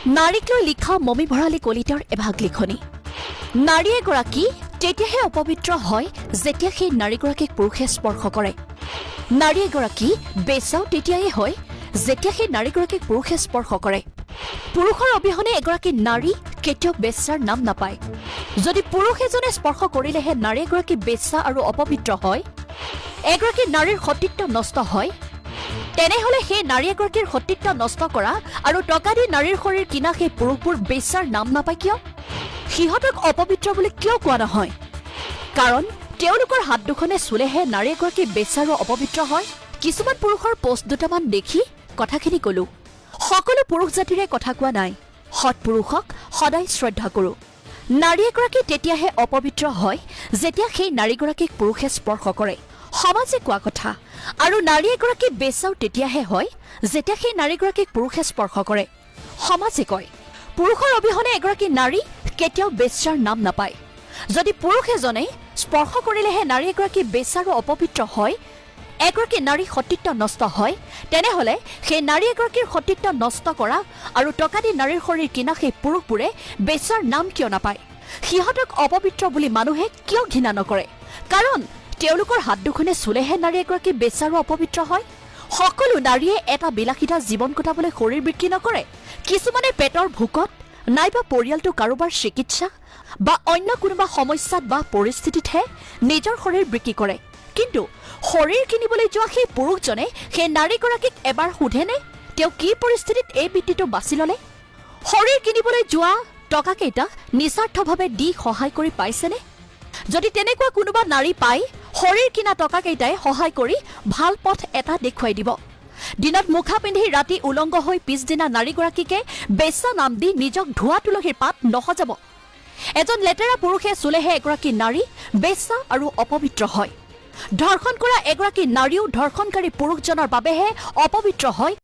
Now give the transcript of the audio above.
নাৰীক লৈ লিখা মমি ভৰালী কলিতাৰ এভাগ লিখনি। নাৰী এগৰাকী তেতিয়াহে অপবিত্ৰ হয় যেতিয়া সেই নাৰীগৰাকীক পুৰুষে স্পৰ্শ কৰে। নাৰী এগৰাকী বেচাও তেতিয়াই হয় যেতিয়া সেই নাৰীগৰাকীক পুৰুষে স্পৰ্শ কৰে। পুৰুষৰ অবিহনে এগৰাকী নাৰী কেতিয়াও বেচাৰ নাম নাপায়। যদি পুৰুষ এজনে স্পৰ্শ কৰিলেহে নাৰী এগৰাকী বেচা আৰু অপবিত্ৰ হয়, এগৰাকী নাৰীৰ সতীত্ব নষ্ট হয়, তেনেহলে সেই নাৰী এগৰাকীৰ সতীত্ব নষ্ট কৰা আৰু টকা দি নাৰীৰ শৰীৰ কিনা সেই পুৰুষবোৰ বেচাৰ নাম নাপায় কিয়? সিহঁতক অপবিত্ৰ বুলি কিয় কোৱা নহয়? কাৰণ তেওঁলোকৰ হাত দুখনে চুলেহে নাৰী এগৰাকী বেচা আৰু অপবিত্ৰ হয়। কিছুমান পুৰুষৰ পোষ্ট দুটামান দেখি কথাখিনি কলো। সকলো পুৰুষ জাতিৰে কথা কোৱা নাই। সৎ পুৰুষক সদায় শ্ৰদ্ধা কৰো। নাৰী এগৰাকী তেতিয়াহে অপবিত্ৰ হয় যেতিয়া সেই নাৰীগৰাকীক পুৰুষে স্পৰ্শ কৰে, সমাজে কোৱা কথা। আৰু নাৰী এগৰাকী বেচাও তেতিয়াহে হয় যেতিয়া সেই নাৰীগৰাকীক পুৰুষে স্পৰ্শ কৰে, সমাজে কয়। পুৰুষৰ অবিহনে এগৰাকী নাৰী কেতিয়াও বেচাৰ নাম নাপায়। যদি পুৰুষ এজনে স্পৰ্শ কৰিলেহে নাৰী এগৰাকী বেচা আৰু অপবিত্ৰ হয়, এগৰাকী নাৰী সতীত্ব নষ্ট হয়, তেনেহলে সেই নাৰী এগৰাকীৰ সতীত্ব নষ্ট কৰা আৰু টকা দি নাৰীৰ শৰীৰ কিনা সেই পুৰুষবোৰে বেচাৰ নাম কিয় নাপায়? সিহঁতক অপবিত্ৰ বুলি মানুহে কিয় ঘৃণা নকৰে? কাৰণ তেওঁলোকৰ হাত দুখনে চুলেহে নাৰী এগৰাকী বেচা আৰু অপবিত্ৰ হয়। সকলো নাৰীয়ে এটা বিলাসিতা জীৱন কটাবলৈ শৰীৰ বিক্ৰী নকৰে। কিছুমানে পেটৰ ভোকত নাইবা পৰিয়ালটো কাৰোবাৰ চিকিৎসা বা অন্য কোনোবা সমস্যাত বা পৰিস্থিতিতহে নিজৰ শৰীৰ বিক্ৰী কৰে। কিন্তু শৰীৰ কিনিবলৈ যোৱা সেই পুৰুষজনে সেই নাৰীগৰাকীক এবাৰ সোধেনে তেওঁ কি পৰিস্থিতিত এই বৃত্তিটো বাছি ললে? শৰীৰ কিনিবলৈ যোৱা টকাকেইটা নিস্বাৰ্থভাৱে দি সহায় কৰি পাইছেনে? যদি তেনেকুৱা কোনোবা নাৰী পায়, শৰীৰ কিনা টকাকেইটাই সহায় কৰি ভাল পথ এটা দেখুৱাই দিব। দিনত মুখা পিন্ধি ৰাতি উলংগ হৈ পিছদিনা নাৰীগৰাকীকে বেচা নাম দি নিজক ধোৱা তুলসীৰ পাত নসজাব। এজন লেতেৰা পুৰুষে চুলেহে এগৰাকী নাৰী বেচা আৰু অপবিত্ৰ হয়। ধৰ্ষণ কৰা এগৰাকী নাৰীও ধৰ্ষণকাৰী পুৰুষজনৰ বাবেহে অপবিত্ৰ হয়।